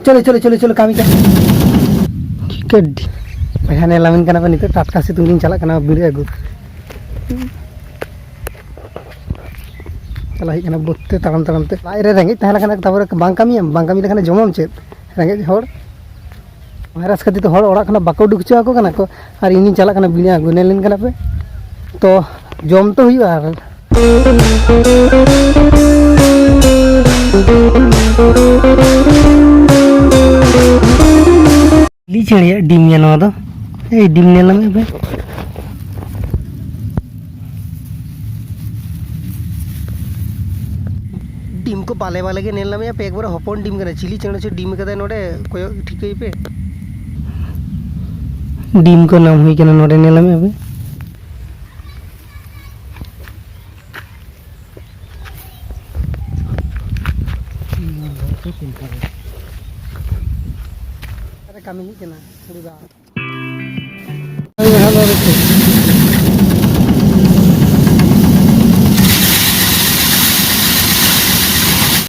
चलो चलो चलो चलो कमी कर पैसा ने लामिन करना नित टाटका सितुंग दिन चला करना बिर अगू चला ही बोते ताम ताम ते लाइरे रेंगे तहला तबर बांग कमी लेखान जमाम चेद रेंगे हर भाइरास खातिर तो हर ओड़ा बाको उडुक चो को और इन चला बिना अगू नेलिन पे तो जम तो हुआ चढ़े डिम ना डिम नेला डिम को बाले बाले के नेला पे एक बार हपन डिम करना चिली चढ़े से डिम का नोडे कोई ठीक पे डिम को नाम हुई करना नोडे नेला में अरे कमी ही करना थोड़ी बात